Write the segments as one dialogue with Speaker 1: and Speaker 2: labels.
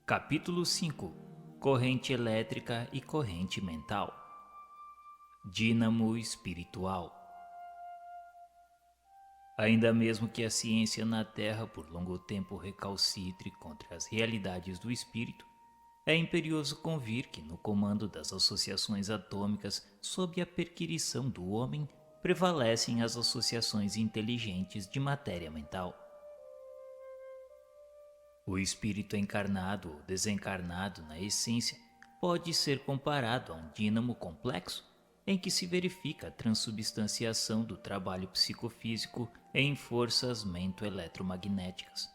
Speaker 1: Capítulo 5. Corrente elétrica e corrente mental. Dínamo espiritual. Ainda mesmo que a ciência na Terra por longo tempo recalcitre contra as realidades do espírito, é imperioso convir que no comando das associações atômicas sob a perquirição do homem prevalecem as associações inteligentes de matéria mental. O espírito encarnado ou desencarnado, na essência, pode ser comparado a um dínamo complexo em que se verifica a transubstanciação do trabalho psicofísico em forças mento-eletromagnéticas.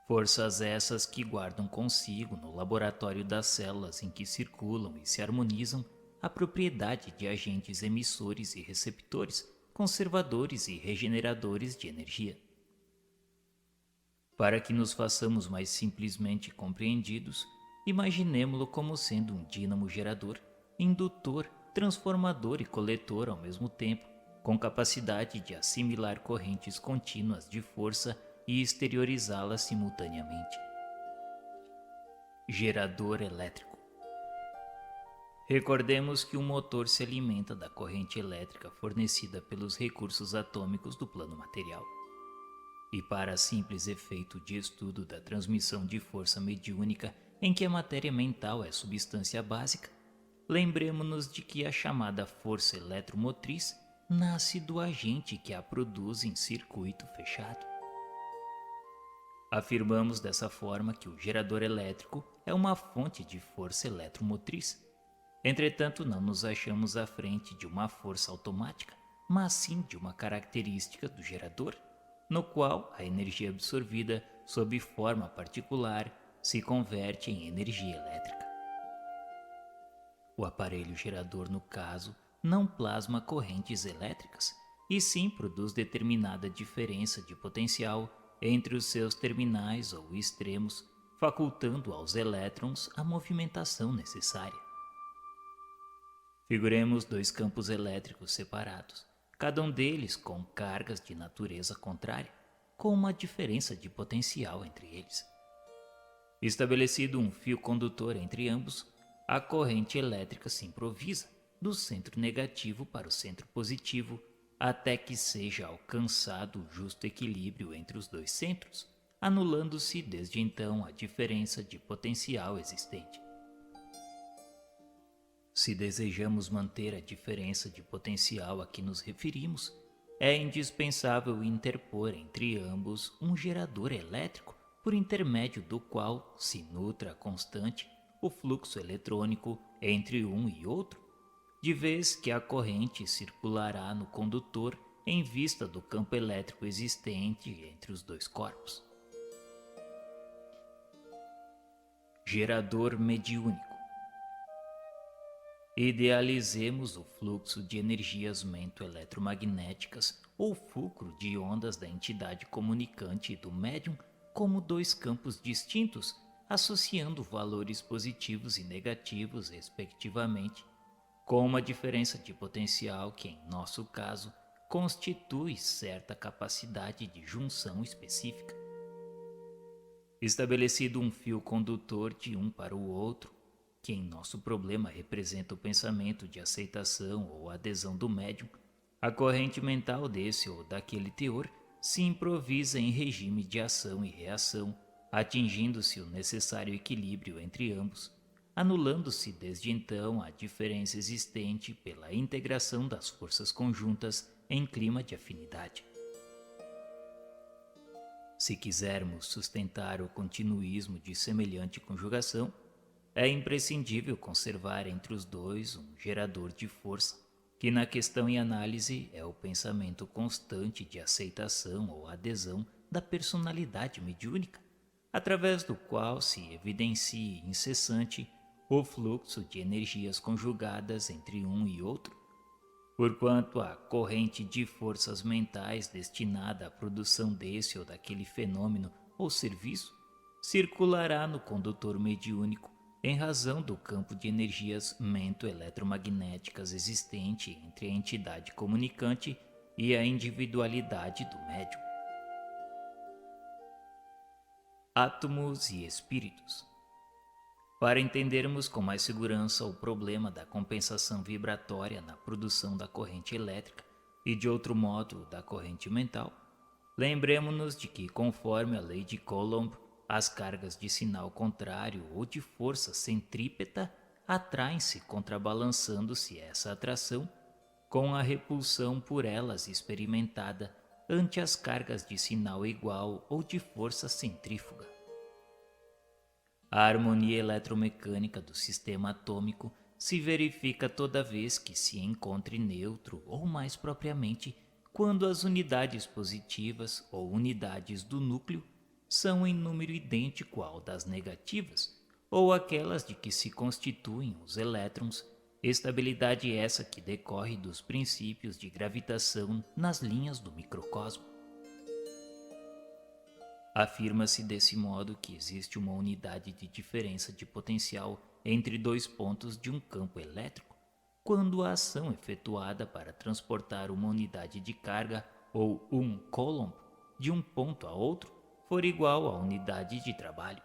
Speaker 1: Forças essas que guardam consigo, no laboratório das células em que circulam e se harmonizam, a propriedade de agentes emissores e receptores, conservadores e regeneradores de energia. Para que nos façamos mais simplesmente compreendidos, imaginemo-lo como sendo um dínamo gerador, indutor, transformador e coletor ao mesmo tempo, com capacidade de assimilar correntes contínuas de força e exteriorizá-las simultaneamente. Gerador elétrico. Recordemos que um motor se alimenta da corrente elétrica fornecida pelos recursos atômicos do plano material. E para simples efeito de estudo da transmissão de força mediúnica em que a matéria mental é substância básica, lembremo-nos de que a chamada força eletromotriz nasce do agente que a produz em circuito fechado. Afirmamos dessa forma que o gerador elétrico é uma fonte de força eletromotriz. Entretanto, não nos achamos à frente de uma força automática, mas sim de uma característica do gerador, no qual a energia absorvida sob forma particular se converte em energia elétrica. O aparelho gerador, no caso, não plasma correntes elétricas, e sim produz determinada diferença de potencial entre os seus terminais ou extremos, facultando aos elétrons a movimentação necessária. Figuremos dois campos elétricos separados, cada um deles com cargas de natureza contrária, com uma diferença de potencial entre eles. Estabelecido um fio condutor entre ambos, a corrente elétrica se improvisa do centro negativo para o centro positivo até que seja alcançado o justo equilíbrio entre os dois centros, anulando-se desde então a diferença de potencial existente. Se desejamos manter a diferença de potencial a que nos referimos, é indispensável interpor entre ambos um gerador elétrico por intermédio do qual se nutra constante o fluxo eletrônico entre um e outro, de vez que a corrente circulará no condutor em vista do campo elétrico existente entre os dois corpos. Gerador mediúnico. Idealizemos o fluxo de energias mento-eletromagnéticas ou fulcro de ondas da entidade comunicante e do médium como dois campos distintos, associando valores positivos e negativos, respectivamente, com uma diferença de potencial que, em nosso caso, constitui certa capacidade de junção específica. Estabelecido um fio condutor de um para o outro, que em nosso problema representa o pensamento de aceitação ou adesão do médium, a corrente mental desse ou daquele teor se improvisa em regime de ação e reação, atingindo-se o necessário equilíbrio entre ambos, anulando-se desde então a diferença existente pela integração das forças conjuntas em clima de afinidade. Se quisermos sustentar o continuismo de semelhante conjugação, é imprescindível conservar entre os dois um gerador de força, que na questão em análise é o pensamento constante de aceitação ou adesão da personalidade mediúnica, através do qual se evidencie incessante o fluxo de energias conjugadas entre um e outro, porquanto a corrente de forças mentais destinada à produção desse ou daquele fenômeno ou serviço circulará no condutor mediúnico em razão do campo de energias mento-eletromagnéticas existente entre a entidade comunicante e a individualidade do médium. Átomos e espíritos. Para entendermos com mais segurança o problema da compensação vibratória na produção da corrente elétrica e, de outro modo, da corrente mental, lembremos-nos de que, conforme a lei de Coulomb, as cargas de sinal contrário ou de força centrípeta atraem-se contrabalançando-se essa atração com a repulsão por elas experimentada ante as cargas de sinal igual ou de força centrífuga. A harmonia eletromecânica do sistema atômico se verifica toda vez que se encontre neutro, ou mais propriamente, quando as unidades positivas ou unidades do núcleo são em número idêntico ao das negativas, ou aquelas de que se constituem os elétrons, estabilidade essa que decorre dos princípios de gravitação nas linhas do microcosmo. Afirma-se desse modo que existe uma unidade de diferença de potencial entre dois pontos de um campo elétrico, quando a ação efetuada para transportar uma unidade de carga ou um coulomb de um ponto a outro for igual à unidade de trabalho.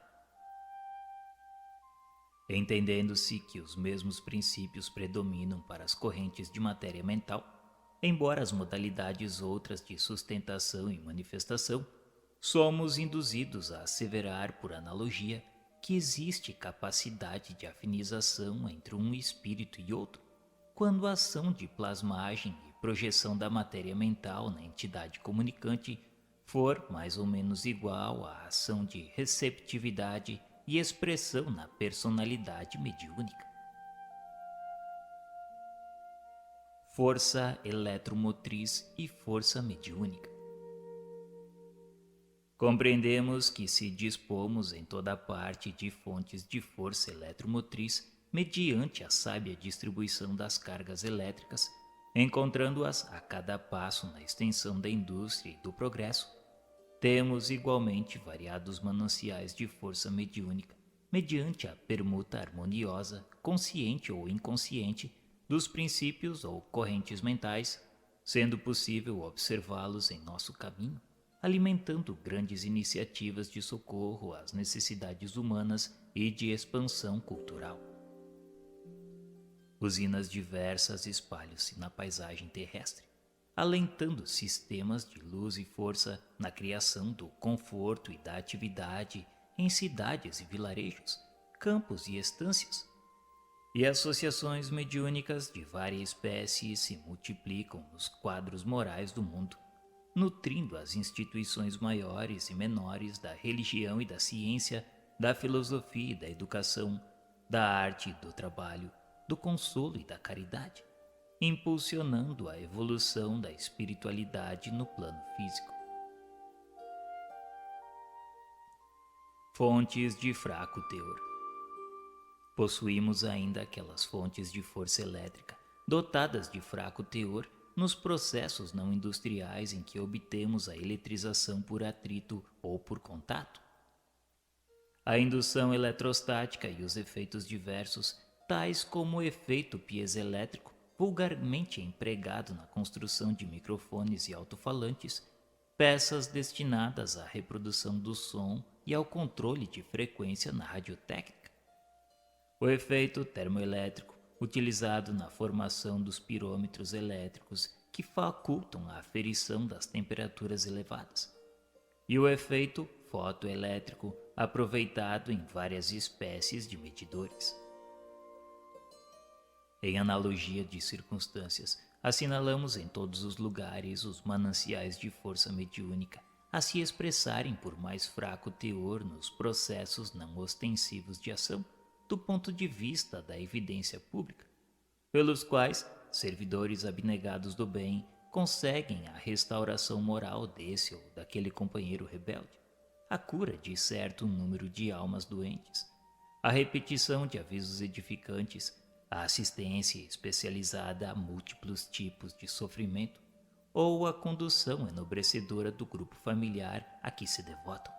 Speaker 1: Entendendo-se que os mesmos princípios predominam para as correntes de matéria mental, embora as modalidades outras de sustentação e manifestação, somos induzidos a asseverar, por analogia, que existe capacidade de afinização entre um espírito e outro, quando a ação de plasmagem e projeção da matéria mental na entidade comunicante for mais ou menos igual à ação de receptividade e expressão na personalidade mediúnica. Força eletromotriz e força mediúnica. Compreendemos que se dispomos em toda parte de fontes de força eletromotriz mediante a sábia distribuição das cargas elétricas, encontrando-as a cada passo na extensão da indústria e do progresso, temos igualmente variados mananciais de força mediúnica, mediante a permuta harmoniosa, consciente ou inconsciente, dos princípios ou correntes mentais, sendo possível observá-los em nosso caminho, alimentando grandes iniciativas de socorro às necessidades humanas e de expansão cultural. Usinas diversas espalham-se na paisagem terrestre, alentando sistemas de luz e força na criação do conforto e da atividade em cidades e vilarejos, campos e estâncias. E associações mediúnicas de várias espécies se multiplicam nos quadros morais do mundo, nutrindo as instituições maiores e menores da religião e da ciência, da filosofia e da educação, da arte e do trabalho, do consolo e da caridade, impulsionando a evolução da espiritualidade no plano físico. Fontes de fraco teor. Possuímos ainda aquelas fontes de força elétrica dotadas de fraco teor nos processos não industriais em que obtemos a eletrização por atrito ou por contato. A indução eletrostática e os efeitos diversos, tais como o efeito piezoelétrico, vulgarmente empregado na construção de microfones e alto-falantes, peças destinadas à reprodução do som e ao controle de frequência na radiotécnica. O efeito termoelétrico, utilizado na formação dos pirômetros elétricos que facultam a aferição das temperaturas elevadas, e o efeito fotoelétrico, aproveitado em várias espécies de medidores. Em analogia de circunstâncias, assinalamos em todos os lugares os mananciais de força mediúnica a se expressarem por mais fraco teor nos processos não ostensivos de ação, do ponto de vista da evidência pública, pelos quais servidores abnegados do bem conseguem a restauração moral desse ou daquele companheiro rebelde, a cura de certo número de almas doentes, a repetição de avisos edificantes, a assistência especializada a múltiplos tipos de sofrimento ou a condução enobrecedora do grupo familiar a que se devotam.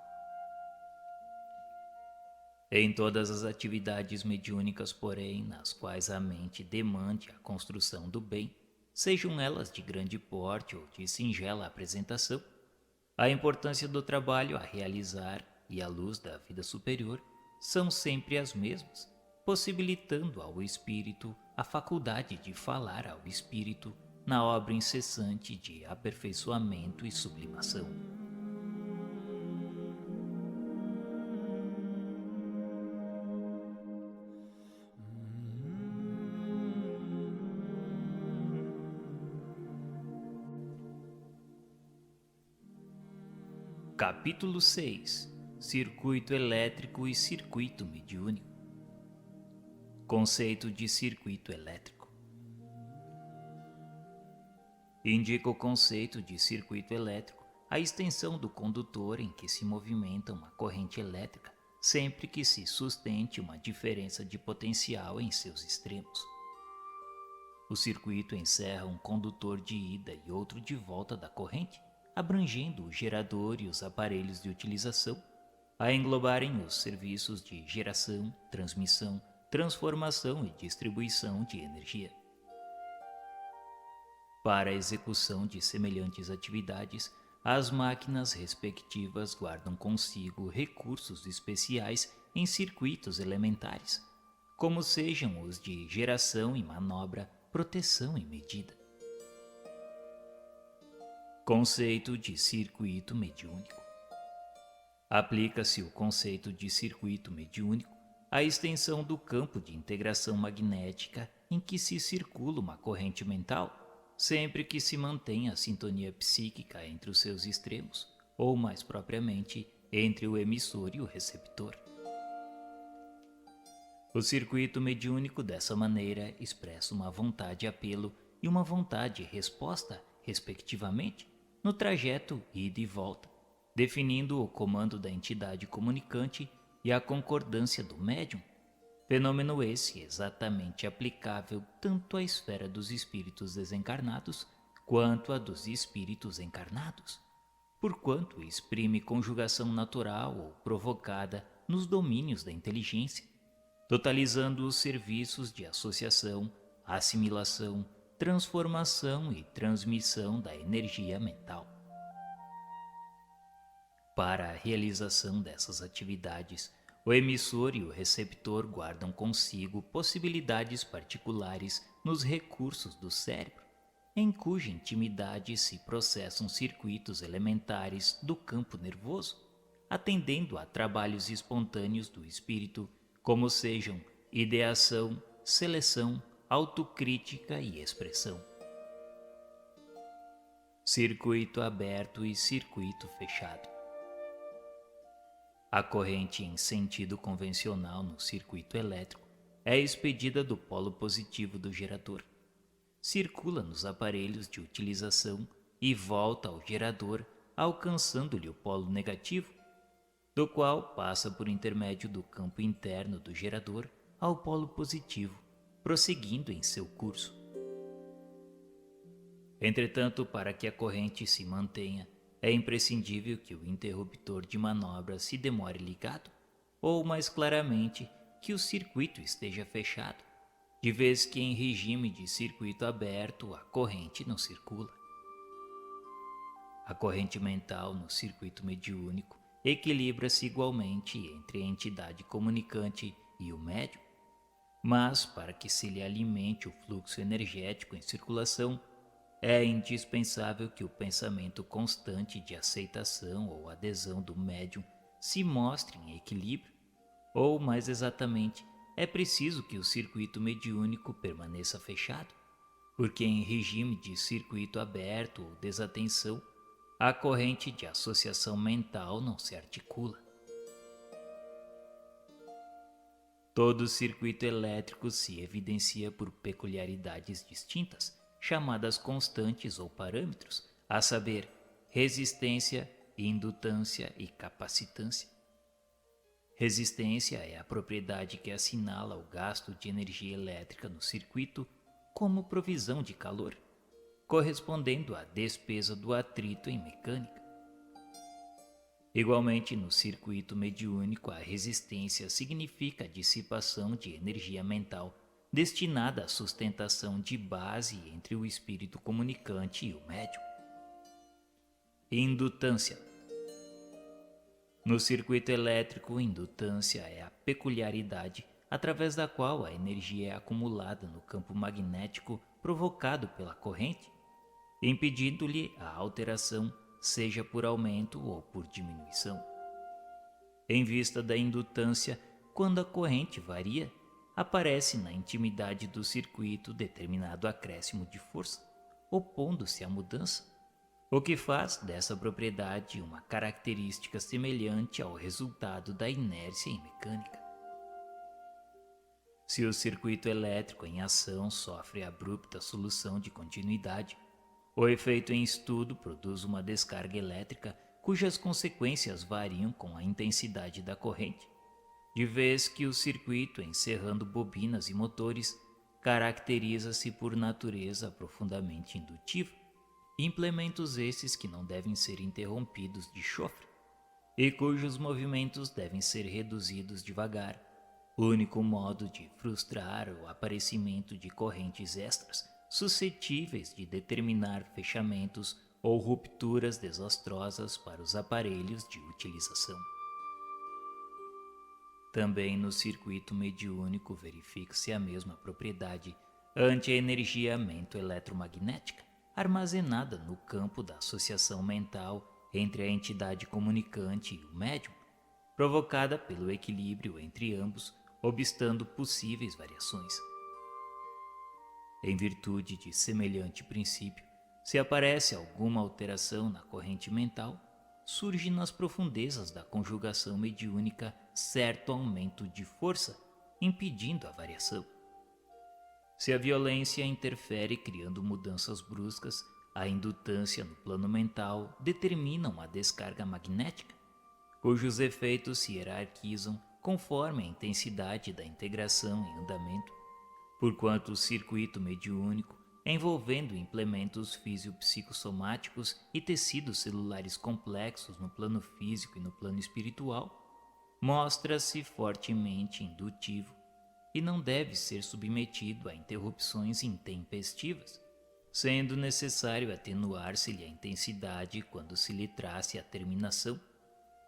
Speaker 1: Em todas as atividades mediúnicas, porém, nas quais a mente demande a construção do bem, sejam elas de grande porte ou de singela apresentação, a importância do trabalho a realizar e a luz da vida superior são sempre as mesmas, possibilitando ao espírito a faculdade de falar ao espírito na obra incessante de aperfeiçoamento e sublimação. Capítulo 6. Circuito elétrico e circuito mediúnico. Conceito de circuito elétrico. Indica o conceito de circuito elétrico a extensão do condutor em que se movimenta uma corrente elétrica, sempre que se sustente uma diferença de potencial em seus extremos. O circuito encerra um condutor de ida e outro de volta da corrente, abrangendo o gerador e os aparelhos de utilização, a englobarem os serviços de geração, transmissão, transformação e distribuição de energia. Para a execução de semelhantes atividades, as máquinas respectivas guardam consigo recursos especiais em circuitos elementares, como sejam os de geração e manobra, proteção e medida. Conceito de circuito mediúnico. Aplica-se o conceito de circuito mediúnico à extensão do campo de integração magnética em que se circula uma corrente mental, sempre que se mantenha a sintonia psíquica entre os seus extremos, ou mais propriamente, entre o emissor e o receptor. O circuito mediúnico, dessa maneira, expressa uma vontade-apelo e uma vontade-resposta, respectivamente, no trajeto ida e volta, definindo o comando da entidade comunicante e a concordância do médium, fenômeno esse exatamente aplicável tanto à esfera dos espíritos desencarnados quanto à dos espíritos encarnados, porquanto exprime conjugação natural ou provocada nos domínios da inteligência, totalizando os serviços de associação, assimilação, transformação e transmissão da energia mental. Para a realização dessas atividades, o emissor e o receptor guardam consigo possibilidades particulares nos recursos do cérebro, em cuja intimidade se processam circuitos elementares do campo nervoso, atendendo a trabalhos espontâneos do espírito, como sejam ideação, seleção, autocrítica e expressão. Circuito aberto e circuito fechado. A corrente em sentido convencional no circuito elétrico é expedida do polo positivo do gerador, circula nos aparelhos de utilização e volta ao gerador, alcançando-lhe o polo negativo, do qual passa por intermédio do campo interno do gerador ao polo positivo, prosseguindo em seu curso. Entretanto, para que a corrente se mantenha, é imprescindível que o interruptor de manobra se demore ligado, ou mais claramente, que o circuito esteja fechado, de vez que em regime de circuito aberto a corrente não circula. A corrente mental no circuito mediúnico equilibra-se igualmente entre a entidade comunicante e o médium, mas para que se lhe alimente o fluxo energético em circulação, é indispensável que o pensamento constante de aceitação ou adesão do médium se mostre em equilíbrio, ou, mais exatamente, é preciso que o circuito mediúnico permaneça fechado, porque em regime de circuito aberto ou desatenção, a corrente de associação mental não se articula. Todo circuito elétrico se evidencia por peculiaridades distintas, chamadas constantes ou parâmetros, a saber, resistência, indutância e capacitância. Resistência é a propriedade que assinala o gasto de energia elétrica no circuito como provisão de calor, correspondendo à despesa do atrito em mecânica. Igualmente, no circuito mediúnico, a resistência significa a dissipação de energia mental destinada à sustentação de base entre o espírito comunicante e o médium. Indutância. No circuito elétrico, indutância é a peculiaridade através da qual a energia é acumulada no campo magnético provocado pela corrente, impedindo-lhe a alteração, seja por aumento ou por diminuição. Em vista da indutância, quando a corrente varia, aparece na intimidade do circuito determinado acréscimo de força, opondo-se à mudança, o que faz dessa propriedade uma característica semelhante ao resultado da inércia em mecânica. Se o circuito elétrico em ação sofre abrupta solução de continuidade, o efeito em estudo produz uma descarga elétrica cujas consequências variam com a intensidade da corrente, de vez que o circuito encerrando bobinas e motores caracteriza-se por natureza profundamente indutiva, implementos esses que não devem ser interrompidos de chofre e cujos movimentos devem ser reduzidos devagar, único modo de frustrar o aparecimento de correntes extras suscetíveis de determinar fechamentos ou rupturas desastrosas para os aparelhos de utilização. Também no circuito mediúnico verifica-se a mesma propriedade ante a energia mento-eletromagnética armazenada no campo da associação mental entre a entidade comunicante e o médium, provocada pelo equilíbrio entre ambos, obstando possíveis variações. Em virtude de semelhante princípio, se aparece alguma alteração na corrente mental, surge nas profundezas da conjugação mediúnica certo aumento de força, impedindo a variação. Se a violência interfere criando mudanças bruscas, a indutância no plano mental determina uma descarga magnética, cujos efeitos se hierarquizam conforme a intensidade da integração em andamento, porquanto o circuito mediúnico, envolvendo implementos fisiopsicossomáticos e tecidos celulares complexos no plano físico e no plano espiritual, mostra-se fortemente indutivo e não deve ser submetido a interrupções intempestivas, sendo necessário atenuar-se-lhe a intensidade quando se lhe trace a terminação,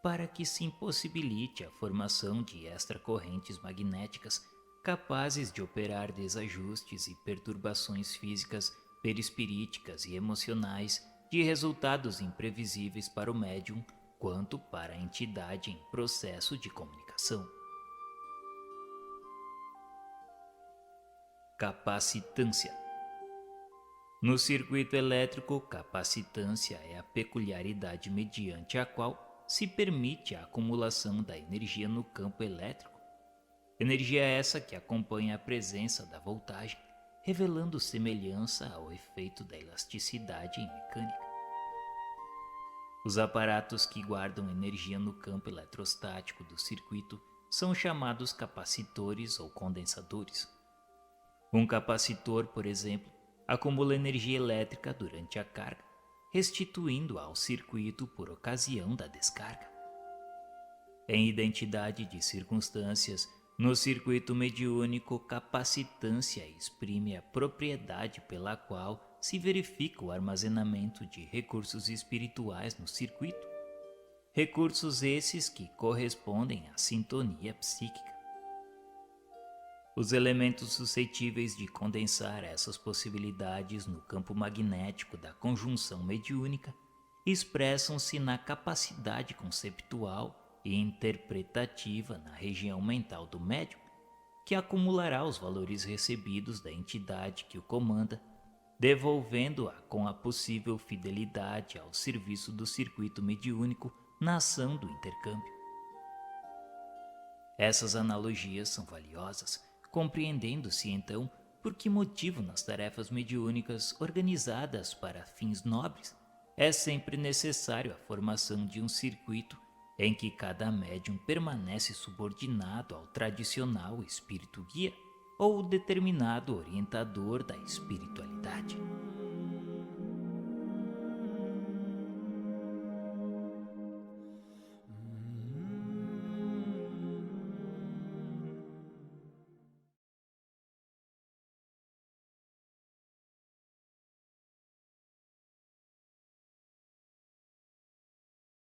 Speaker 1: para que se impossibilite a formação de extracorrentes magnéticas capazes de operar desajustes e perturbações físicas, perispiríticas e emocionais de resultados imprevisíveis para o médium quanto para a entidade em processo de comunicação. Capacitância. No circuito elétrico, capacitância é a peculiaridade mediante a qual se permite a acumulação da energia no campo elétrico. Energia essa que acompanha a presença da voltagem, revelando semelhança ao efeito da elasticidade em mecânica. Os aparatos que guardam energia no campo eletrostático do circuito são chamados capacitores ou condensadores. Um capacitor, por exemplo, acumula energia elétrica durante a carga, restituindo-a ao circuito por ocasião da descarga. Em identidade de circunstâncias, no circuito mediúnico, capacitância exprime a propriedade pela qual se verifica o armazenamento de recursos espirituais no circuito, recursos esses que correspondem à sintonia psíquica. Os elementos suscetíveis de condensar essas possibilidades no campo magnético da conjunção mediúnica expressam-se na capacidade conceptual e interpretativa na região mental do médium, que acumulará os valores recebidos da entidade que o comanda, devolvendo-a com a possível fidelidade ao serviço do circuito mediúnico na ação do intercâmbio. Essas analogias são valiosas, compreendendo-se então por que motivo nas tarefas mediúnicas organizadas para fins nobres é sempre necessário a formação de um circuito em que cada médium permanece subordinado ao tradicional espírito guia ou determinado orientador da espiritualidade.